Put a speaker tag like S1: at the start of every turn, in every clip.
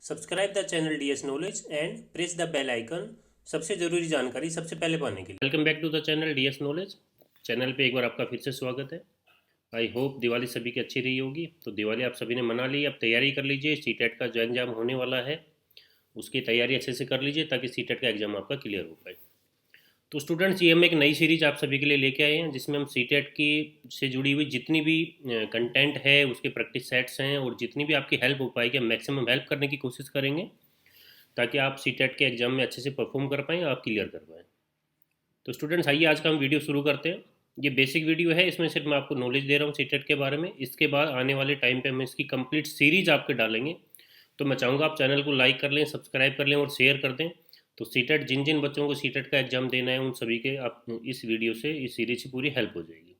S1: Subscribe the channel DS knowledge and press the bell icon सबसे ज़रूरी जानकारी सबसे पहले पाने के लिए। Welcome back to the channel DS knowledge. Channel पे एक बार आपका फिर से स्वागत है। आई होप दिवाली सभी की अच्छी रही होगी। तो दिवाली आप सभी ने मना ली, अब तैयारी कर लीजिए। सीटेट का जो एग्ज़ाम होने वाला है उसकी तैयारी अच्छे से कर लीजिए ताकि सीटेट का एग्ज़ाम आपका क्लियर हो पाए। तो स्टूडेंट्स, ये हम एक नई सीरीज आप सभी के लिए लेके आए हैं जिसमें हम सीटेट की से जुड़ी हुई जितनी भी कंटेंट है, उसके प्रैक्टिस सेट्स हैं और जितनी भी आपकी हेल्प हो पाएगी हम मैक्सिमम हेल्प करने की कोशिश करेंगे ताकि आप सीटेट के एग्ज़ाम में अच्छे से परफॉर्म कर पाएँ, आप क्लियर कर पाएँ। तो स्टूडेंट्स, आइए आज का हम वीडियो शुरू करते हैं। ये बेसिक वीडियो है, इसमें सिर्फ मैं आपको नॉलेज दे रहा हूँ सीटेट के बारे में। इसके बाद आने वाले टाइम पे हम इसकी कंप्लीट सीरीज आपके डालेंगे। तो मैं चाहूँगा आप चैनल को लाइक कर लें, सब्सक्राइब कर लें और शेयर कर दें। तो सीटेट जिन जिन बच्चों को सीटेट का एग्ज़ाम देना है उन सभी के आप इस वीडियो से, इस सीरीज से पूरी हेल्प हो जाएगी।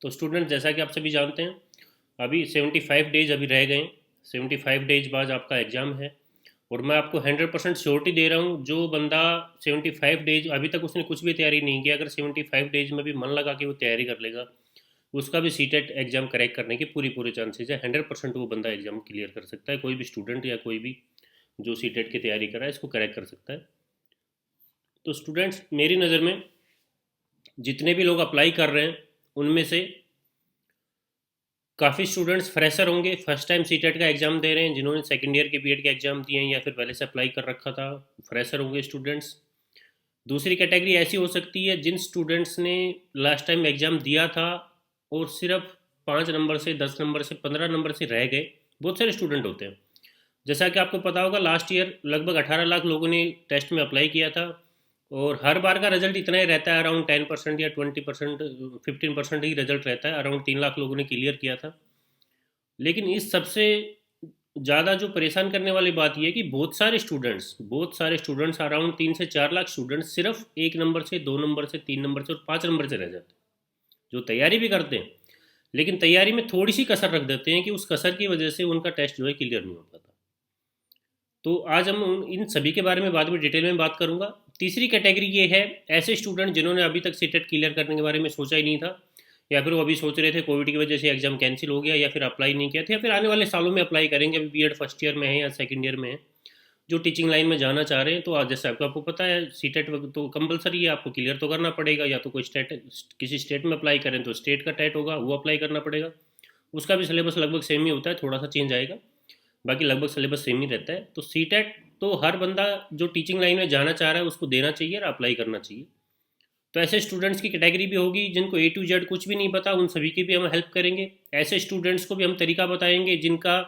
S1: तो स्टूडेंट, जैसा कि आप सभी जानते हैं, अभी 75 डेज अभी रह गए। 75 डेज बाद आपका एग्ज़ाम है और मैं आपको 100% श्योरिटी दे रहा हूँ, जो बंदा 75 डेज अभी तक उसने कुछ भी तैयारी नहीं किया, अगर 75 डेज में भी मन लगा के वो तैयारी कर लेगा, उसका भी सीटेट एग्ज़ाम क्रैक करने के पूरी पूरे चांसेस है। 100% वो बंदा एग्ज़ाम क्लियर कर सकता है। कोई भी स्टूडेंट या कोई भी जो सीटेट की तैयारी कर रहा है इसको क्रैक कर सकता है। तो स्टूडेंट्स, मेरी नज़र में जितने भी लोग अप्लाई कर रहे हैं उनमें से काफ़ी स्टूडेंट्स फ्रेशर होंगे, फर्स्ट टाइम सीटेट का एग्ज़ाम दे रहे हैं। जिन्होंने सेकेंड ईयर के बीएड के एग्ज़ाम दिए हैं या फिर पहले से अप्लाई कर रखा था, फ्रेशर होंगे स्टूडेंट्स। दूसरी कैटेगरी ऐसी हो सकती है जिन स्टूडेंट्स ने लास्ट टाइम एग्ज़ाम दिया था और सिर्फ 5 नंबर से, 10 नंबर से, 15 नंबर से रह गए। बहुत सारे स्टूडेंट होते हैं। जैसा कि आपको पता होगा, लास्ट ईयर लगभग 18 लाख लोगों ने टेस्ट में अप्लाई किया था और हर बार का रिजल्ट इतना ही रहता है, अराउंड 10% या 20%, 15% ही रिजल्ट रहता है। अराउंड 3 लाख लोगों ने क्लियर किया था। लेकिन इस सबसे ज़्यादा जो परेशान करने वाली बात यह है कि बहुत सारे स्टूडेंट्स अराउंड 3 से 4 लाख स्टूडेंट्स सिर्फ 1 नंबर से, 2 नंबर से, 3 नंबर से और 5 नंबर से रह जाते हैं, जो तैयारी भी करते हैं लेकिन तैयारी में थोड़ी सी कसर रख देते हैं कि उस कसर की वजह से उनका टेस्ट जो है क्लियर नहीं हो पाता। तो आज हम इन सभी के बारे में बाद में डिटेल में बात करूंगा। तीसरी कैटेगरी ये है ऐसे स्टूडेंट जिन्होंने अभी तक सीटेट क्लियर करने के बारे में सोचा ही नहीं था, या फिर वो अभी सोच रहे थे, कोविड की वजह से एग्जाम कैंसिल हो गया, या फिर अप्लाई नहीं किया था, या फिर आने वाले सालों में अप्लाई करेंगे। अभी बीएड फर्स्ट ईयर में है या सेकंड ईयर में है, जो टीचिंग लाइन में जाना चाह रहे हैं। तो आज जैसे आपको पता है, सीटेट तो कंपलसरी है, आपको क्लियर तो करना पड़ेगा। या तो कोई स्टेट, किसी स्टेट में अप्लाई करें तो स्टेट का टेट होगा, वो अप्लाई करना पड़ेगा। उसका भी सिलेबस लगभग सेम ही होता है, थोड़ा सा चेंज आएगा, बाकी लगभग सिलेबस सेम ही रहता है। तो सीटेट तो हर बंदा जो टीचिंग लाइन में जाना चाह रहा है उसको देना चाहिए और अप्लाई करना चाहिए। तो ऐसे स्टूडेंट्स की कैटेगरी भी होगी जिनको A to Z कुछ भी नहीं पता, उन सभी की भी हम हेल्प करेंगे। ऐसे स्टूडेंट्स को भी हम तरीका बताएंगे जिनका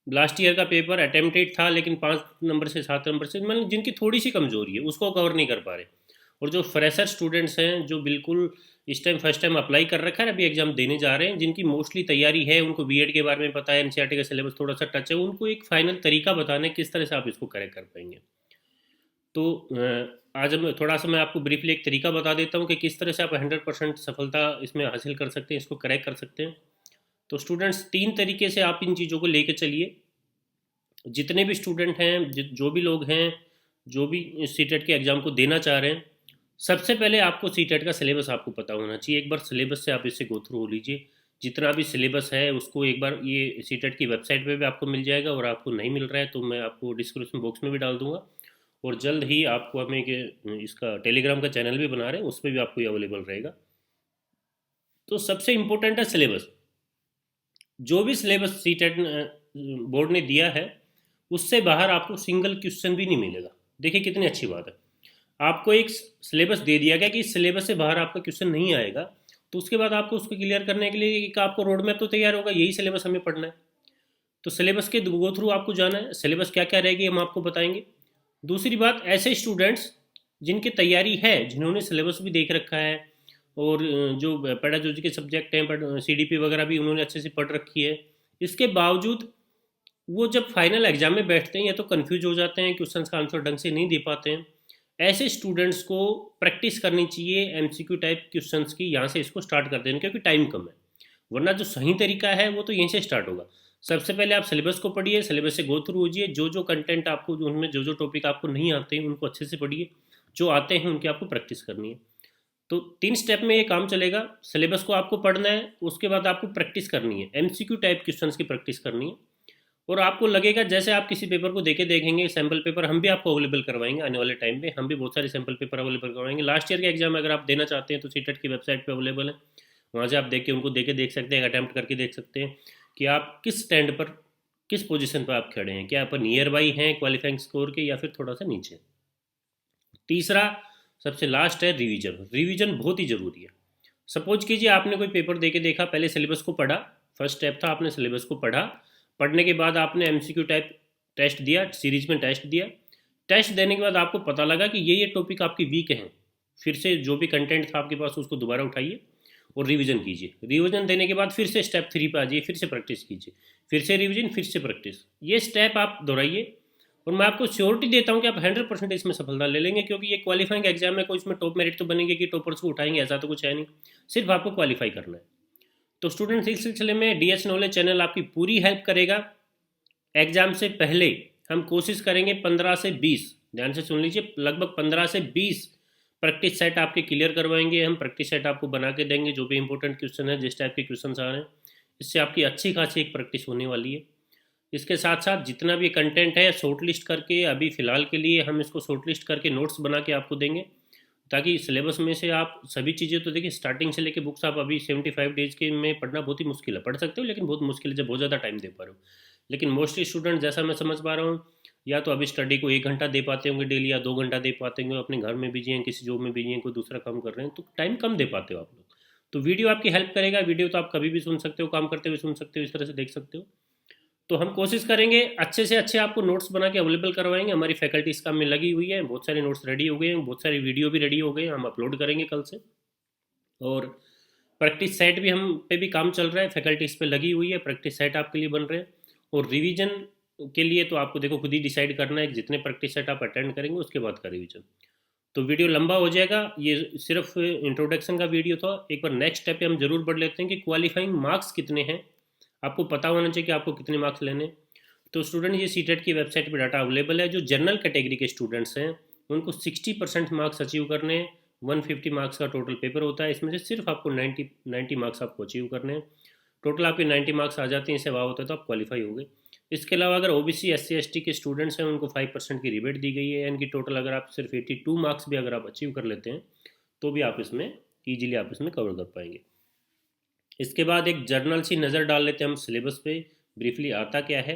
S1: लास्ट ईयर का पेपर अटेम्प्टेड था लेकिन 5 नंबर से, 7 नंबर से, मतलब जिनकी थोड़ी सी कमजोरी है उसको कवर नहीं कर पा रहे। और जो फ्रेशर स्टूडेंट्स हैं, जो बिल्कुल इस टाइम फर्स्ट टाइम अप्लाई कर रखा है, अभी एग्जाम देने जा रहे हैं, जिनकी मोस्टली तैयारी है, उनको बीएड के बारे में पता है, एनसीईआरटी का सिलेबस थोड़ा सा टच है, उनको एक फाइनल तरीका बताना है किस तरह से आप इसको करेक्ट कर पाएंगे। तो आज हम थोड़ा सा, मैं आपको ब्रीफली एक तरीका बता देता हूँ कि किस तरह से आप 100% सफलता इसमें हासिल कर सकते हैं, इसको करेक्ट कर सकते हैं। तो स्टूडेंट्स, 3 तरीके से आप इन चीज़ों को लेके चलिए। जितने भी स्टूडेंट हैं, जो भी लोग हैं, जो भी सीटेट के एग्ज़ाम को देना चाह रहे हैं, सबसे पहले आपको सीटेट का सिलेबस आपको पता होना चाहिए। एक बार सिलेबस से आप इससे गो थ्रू हो लीजिए। जितना भी सिलेबस है उसको एक बार, ये सीटेट की वेबसाइट पे भी आपको मिल जाएगा, और आपको नहीं मिल रहा है तो मैं आपको डिस्क्रिप्शन बॉक्स में भी डाल दूंगा। और जल्द ही आपको हमें इसका टेलीग्राम का चैनल भी बना रहे हैं, उस पर भी आपको ये अवेलेबल रहेगा। तो सबसे इम्पोर्टेंट है सिलेबस। जो भी सिलेबस सीटेट बोर्ड ने दिया है उससे बाहर आपको सिंगल क्वेश्चन भी नहीं मिलेगा। देखिए कितनी अच्छी बात है, आपको एक सिलेबस दे दिया गया कि इस सिलेबस से बाहर आपका क्वेश्चन नहीं आएगा। तो उसके बाद आपको उसको क्लियर करने के लिए एक आपको रोड मैप तो तैयार होगा, यही सिलेबस हमें पढ़ना है। तो सिलेबस के गो थ्रू आपको जाना है, सिलेबस क्या क्या रहेगी हम आपको बताएंगे। दूसरी बात, ऐसे स्टूडेंट्स जिनकी तैयारी है, जिन्होंने सिलेबस भी देख रखा है और जो पेडागोजी के सब्जेक्ट हैं, बट सीडीपी वगैरह भी उन्होंने अच्छे से पढ़ रखी है, इसके बावजूद वो जब फाइनल एग्जाम में बैठते हैं या तो कंफ्यूज हो जाते हैं, क्वेश्चन का आंसर ढंग से नहीं दे पाते हैं। ऐसे स्टूडेंट्स को प्रैक्टिस करनी चाहिए एमसीक्यू टाइप क्वेश्चंस की। यहाँ से इसको स्टार्ट कर देना, क्योंकि टाइम कम है, वरना जो सही तरीका है वो तो यहीं से स्टार्ट होगा। सबसे पहले आप सिलेबस को पढ़िए, सिलेबस से गो थ्रू होजिए। जो जो कंटेंट आपको, उनमें जो जो टॉपिक आपको नहीं आते हैं उनको अच्छे से पढ़िए, जो आते हैं उनकी आपको प्रैक्टिस करनी है। तो 3 स्टेप में ये काम चलेगा। सिलेबस को आपको पढ़ना है, उसके बाद आपको प्रैक्टिस करनी है, एमसीक्यू टाइप क्वेश्चंस की प्रैक्टिस करनी है, और आपको लगेगा जैसे आप किसी पेपर को देके देखेंगे, सैम्पल पेपर हम भी आपको अवेलेबल करवाएंगे आने वाले टाइम पे, हम भी बहुत सारे सैम्पल पेपर अवेलेबल करवाएंगे। लास्ट ईयर के एग्जाम अगर आप देना चाहते हैं तो सीटेट की वेबसाइट पे अवेलेबल है, वहाँ से आप देख के उनको देके देख सकते हैं, अटैम्प्ट करके देख सकते हैं कि आप किस स्टैंड पर, किस पोजीशन पर आप खड़े हैं, क्या आप नियर बाई हैं क्वालिफाइंग स्कोर के या फिर थोड़ा सा नीचे। तीसरा सबसे लास्ट है रिवीजन। रिवीजन बहुत ही ज़रूरी है। सपोज कीजिए आपने कोई पेपर दे के देखा, पहले सिलेबस को पढ़ा, फर्स्ट स्टेप था आपने सिलेबस को पढ़ा, पढ़ने के बाद आपने एमसीक्यू टाइप टेस्ट दिया, सीरीज में टेस्ट दिया, टेस्ट देने के बाद आपको पता लगा कि ये टॉपिक आपकी वीक हैं, फिर से जो भी कंटेंट था आपके पास उसको दोबारा उठाइए और रिवीजन कीजिए। रिवीजन देने के बाद फिर से स्टेप 3 पे आ जाइए, फिर से प्रैक्टिस कीजिए, फिर से रिवीजन, फिर से प्रैक्टिस। ये स्टेप आप दोहराइए और मैं आपको श्योरिटी देता हूँ कि आप 100% इसमें सफलता ले लेंगे, क्योंकि ये क्वालिफाइंग एग्जाम है, कोई इसमें टॉप मेरिट तो बनेंगे कि टॉपर्स को उठाएंगे, ऐसा तो कुछ है नहीं, सिर्फ आपको क्वालिफाई करना है। तो स्टूडेंट्स इस सिलसिले में डीएस नॉलेज चैनल आपकी पूरी हेल्प करेगा। एग्जाम से पहले हम कोशिश करेंगे 15 से 20, ध्यान से सुन लीजिए, लगभग 15 से 20 प्रैक्टिस सेट आपके क्लियर करवाएंगे हम। प्रैक्टिस सेट आपको बना के देंगे, जो भी इंपॉर्टेंट क्वेश्चन है, जिस टाइप के क्वेश्चन आ रहे हैं, इससे आपकी अच्छी खासी एक प्रैक्टिस होने वाली है। इसके साथ साथ जितना भी कंटेंट है शॉर्ट लिस्ट करके, अभी फ़िलहाल के लिए हम इसको शॉर्ट लिस्ट करके नोट्स बना के आपको देंगे, ताकि सिलेबस में से आप सभी चीज़ें, तो देखिए स्टार्टिंग से लेके बुक्स आप अभी 75 डेज के में पढ़ना बहुत ही मुश्किल है, पढ़ सकते हो लेकिन बहुत मुश्किल है जब बहुत ज़्यादा टाइम दे पा रहे हो। लेकिन मोस्टली स्टूडेंट, जैसा मैं समझ पा रहा हूँ, या तो अभी स्टडी को 1 घंटा दे पाते होंगे डेली, या 2 घंटा दे पाते होंगे, अपने घर में बिजी हैं, किसी जॉब में बिजी हैं, कोई दूसरा काम कर रहे हैं, तो टाइम कम दे पाते हो आप लोग। तो वीडियो आपकी हेल्प करेगा। वीडियो तो आप कभी भी सुन सकते हो, काम करते हुए सुन सकते हो, इस तरह से देख सकते हो। तो हम कोशिश करेंगे अच्छे से अच्छे आपको नोट्स बना के अवेलेबल करवाएंगे। हमारी फैकल्टी इस काम में लगी हुई है, बहुत सारे नोट्स रेडी हो गए हैं, बहुत सारी वीडियो भी रेडी हो गए हैं, हम अपलोड करेंगे कल से। और प्रैक्टिस सेट भी हम पे भी काम चल रहा है, फैकल्टी इस पे लगी हुई है, प्रैक्टिस सेट आपके लिए बन रहे हैं। और रिवीजन के लिए तो आपको देखो खुद ही डिसाइड करना है कि जितने प्रैक्टिस सेट आप अटेंड करेंगे उसके बाद का रिवीजन। तो वीडियो लंबा हो जाएगा, ये सिर्फ इंट्रोडक्शन का वीडियो था। एक बार नेक्स्ट स्टेप पे हम जरूर बढ़ लेते हैं कि क्वालिफाइंग मार्क्स कितने हैं, आपको पता होना चाहिए कि आपको कितने मार्क्स लेने। तो स्टूडेंट, ये सीटेट की वेबसाइट पर डाटा अवेलेबल है। जो जनरल कैटेगरी के स्टूडेंट्स हैं उनको 60% मार्क्स अचीव करने हैं। 150 मार्क्स का टोटल पेपर होता है, इसमें से सिर्फ आपको 90 मार्क्स आपको अचीव करने हैं। टोटल आपके 90 मार्क्स आ जाते हैं, इससे वाह होता है तो आप क्वालिफाई हो गए। इसके अलावा अगर ओबीसी SC ST के स्टूडेंट्स हैं उनको 5% की रिबेट दी गई है, यानी कि टोटल अगर आप सिर्फ 82 मार्क्स भी अगर आप अचीव कर लेते हैं तो भी आप इसमें ईजिली आप इसमें कवर कर पाएंगे। इसके बाद एक जर्नल सी नज़र डाल लेते हैं हम सिलेबस पे, ब्रीफली आता क्या है।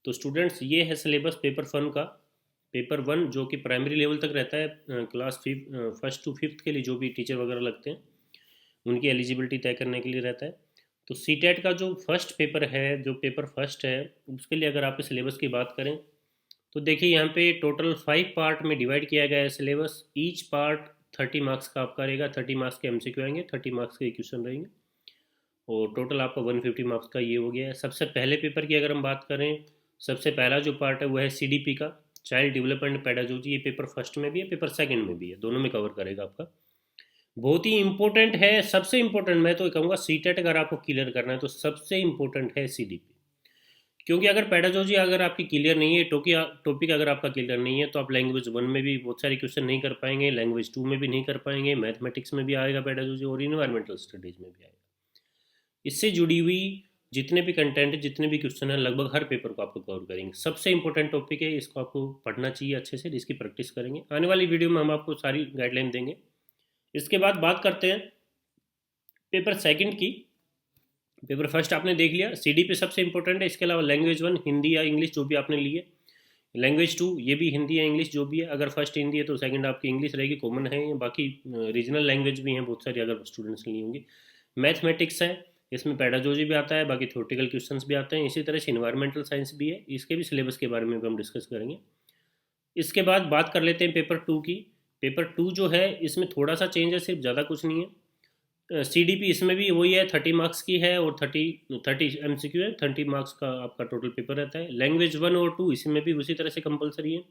S1: तो स्टूडेंट्स, ये है सिलेबस पेपर 1 का। पेपर 1 जो कि प्राइमरी लेवल तक रहता है, क्लास 1st to 5th के लिए जो भी टीचर वगैरह लगते हैं उनकी एलिजिबिलिटी तय करने के लिए रहता है। तो सीटेट का जो फर्स्ट पेपर है, जो पेपर फर्स्ट है, उसके लिए अगर आप सिलेबस की बात करें तो देखिए यहाँ पे टोटल 5 पार्ट में डिवाइड किया गया है सिलेबस। ईच पार्ट 30 मार्क्स का आपका रहेगा, 30 मार्क्स के MCQ आएंगे, 30 मार्क्स के क्वेश्चन रहेंगे, और टोटल आपका 150 मार्क्स का ये हो गया है। सबसे पहले पेपर की अगर हम बात करें, सबसे पहला जो पार्ट है वो है CDP का, चाइल्ड डेवलपमेंट पेडागोजी। ये पेपर फर्स्ट में भी है, पेपर सेकंड में भी है, दोनों में कवर करेगा आपका। बहुत ही इंपॉर्टेंट है, सबसे इंपॉर्टेंट मैं तो कहूँगा सीटेट अगर आपको क्लियर करना है तो सबसे इंपॉर्टेंट है CDP। क्योंकि अगर पेडागोजी अगर आपकी क्लियर नहीं है, टॉपिक अगर आपका क्लियर नहीं है, तो आप लैंग्वेज 1 में भी बहुत सारे क्वेश्चन नहीं कर पाएंगे, लैंग्वेज 2 में भी नहीं कर पाएंगे, मैथमेटिक्स में भी आएगा पेडागोजी, और इन्वायरमेंटल स्टडीज़ में भी आएगा। इससे जुड़ी हुई जितने भी कंटेंट है, जितने भी क्वेश्चन है, लगभग हर पेपर को आपको कवर करेंगे। सबसे इंपॉर्टेंट टॉपिक है, इसको आपको पढ़ना चाहिए अच्छे से, इसकी प्रैक्टिस करेंगे। आने वाली वीडियो में हम आपको सारी गाइडलाइन देंगे। इसके बाद बात करते हैं पेपर सेकंड की। पेपर फर्स्ट आपने देख लिया, CDP सबसे इंपॉर्टेंट है। इसके अलावा लैंग्वेज 1 हिंदी या इंग्लिश जो भी आपने ली है, लैंग्वेज 2 ये भी हिंदी या इंग्लिश जो भी है। अगर फर्स्ट हिंदी है तो सेकंड आपकी इंग्लिश रहेगी, कॉमन है। बाकी रीजनल लैंग्वेज भी हैं बहुत सारी अगर स्टूडेंट्स ली होंगी। मैथमेटिक्स है, इसमें पेडागोजी भी आता है, बाकी थ्योरेटिकल क्वेश्चंस भी आते हैं। इसी तरह से इन्वायरमेंटल साइंस भी है, इसके भी सिलेबस के बारे में भी हम डिस्कस करेंगे। इसके बाद बात कर लेते हैं पेपर 2 की। पेपर 2 जो है इसमें थोड़ा सा चेंज है, सिर्फ ज़्यादा कुछ नहीं है। CDP इसमें भी वही है, 30 मार्क्स की है, और 30 MCQ है, 30 मार्क्स का आपका टोटल पेपर रहता है। लैंग्वेज 1 और 2 इसमें भी उसी तरह से कंपलसरी है,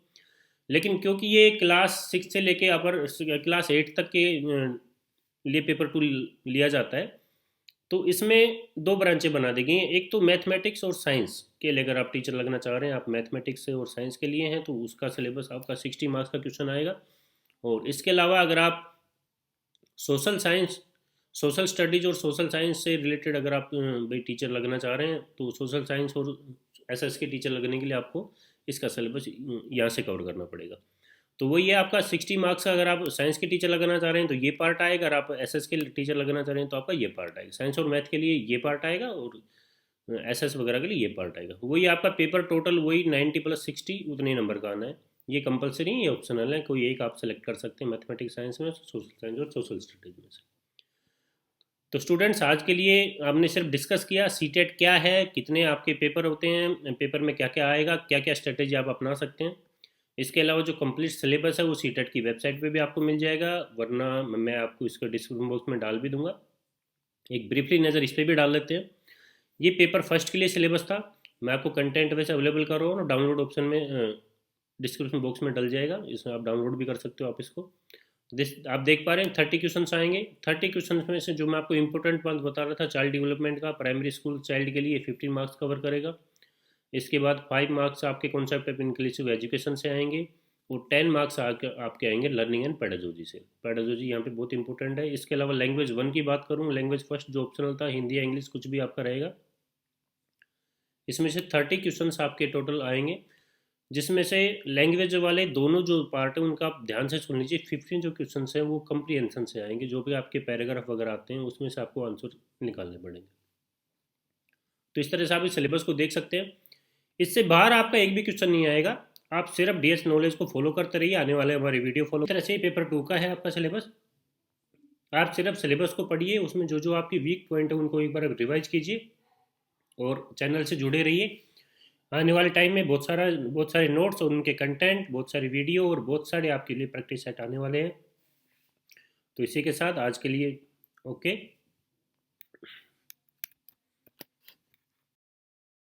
S1: लेकिन क्योंकि ये क्लास 6 से लेके अपर क्लास 8 तक के लिए पेपर 2 लिया जाता है, तो इसमें 2 ब्रांचें बना दी गई हैं। एक तो मैथमेटिक्स और साइंस के लिए अगर आप टीचर लगना चाह रहे हैं, आप मैथमेटिक्स से और साइंस के लिए हैं, तो उसका सिलेबस आपका 60 मार्क्स का क्वेश्चन आएगा। और इसके अलावा अगर आप सोशल साइंस, सोशल स्टडीज और सोशल साइंस से रिलेटेड अगर आप भाई टीचर लगना चाह रहे हैं, तो सोशल साइंस और एसएस के टीचर लगने के लिए आपको इसका सिलेबस यहाँ से कवर करना पड़ेगा। तो वो ये आपका 60 मार्क्स का, अगर आप साइंस के टीचर लगाना चाह रहे हैं तो ये पार्ट आएगा, अगर आप एसएस के टीचर लगाना चाह रहे हैं तो आपका ये पार्ट आएगा। साइंस और मैथ के लिए ये पार्ट आएगा और एसएस वगैरह के लिए ये पार्ट आएगा। वही आपका पेपर टोटल वही 90+60 उतने नंबर का आना है। ये कंपलसरी नहीं, ये ऑप्शनल है, कोई एक आप सेलेक्ट कर सकते हैं मैथमेटिक्स साइंस में, सोशल साइंस और सोशल स्टडीज में से। तो स्टूडेंट्स आज के लिए आपने सिर्फ डिस्कस किया सीटेट क्या है, कितने आपके पेपर होते हैं, पेपर में क्या क्या आएगा, क्या क्या स्ट्रेटेजी आप अपना सकते हैं। इसके अलावा जो कंप्लीट सिलेबस है वो सीटेट की वेबसाइट पे भी आपको मिल जाएगा, वरना मैं आपको इसका डिस्क्रिप्शन बॉक्स में डाल भी दूंगा। एक ब्रीफली नज़र इस पर भी डाल लेते हैं। ये पेपर फर्स्ट के लिए सिलेबस था, मैं आपको कंटेंट वैसे अवेलेबल कर रहा हूँ ना, डाउनलोड ऑप्शन में डिस्क्रिप्शन बॉक्स में डल जाएगा, इसमें आप डाउनलोड भी कर सकते हो आप इसको। आप देख पा रहे हैं 30 क्वेश्चन आएंगे। 30 क्वेश्चन में से जो मैं आपको इंपॉर्टेंट बात बता रहा था चाइल्ड डेवलपमेंट का, प्राइमरी स्कूल चाइल्ड के लिए 15 मार्क्स कवर करेगा। इसके बाद 5 मार्क्स आपके कॉन्सेप्ट ऑफ इंक्लूसिव एजुकेशन से आएंगे और 10 मार्क्स आपके आएंगे लर्निंग एंड पेडागोजी से। पेडागोजी यहाँ पे बहुत इंपॉर्टेंट है। इसके अलावा लैंग्वेज 1 की बात करूँ, लैंग्वेज फर्स्ट जो ऑप्शनल था, हिंदी या इंग्लिश कुछ भी आपका रहेगा। इसमें से 30 क्वेश्चन आपके टोटल आएंगे, जिसमें से लैंग्वेज वाले दोनों जो पार्ट है उनका आप ध्यान से सुन लीजिए। 15 जो क्वेश्चन हैं वो कंप्रीहेंशन से आएंगे, जो भी आपके पैराग्राफ वगैरह आते हैं उसमें से आपको आंसर निकालने पड़ेंगे। तो इस तरह से आप इस सिलेबस को देख सकते हैं। इससे बाहर आपका एक भी क्वेश्चन नहीं आएगा, आप सिर्फ डीएस नॉलेज को फॉलो करते रहिए, आने वाले हमारे वीडियो फॉलो। इस तरह से पेपर 2 का है आपका सिलेबस। आप सिर्फ सिलेबस को पढ़िए, उसमें जो जो आपकी वीक पॉइंट है उनको एक बार रिवाइज कीजिए और चैनल से जुड़े रहिए। आने वाले टाइम में बहुत सारे नोट्स और उनके कंटेंट, बहुत सारी वीडियो और बहुत सारे आपके लिए प्रैक्टिस सेट आने वाले हैं। तो इसी के साथ आज के लिए ओके।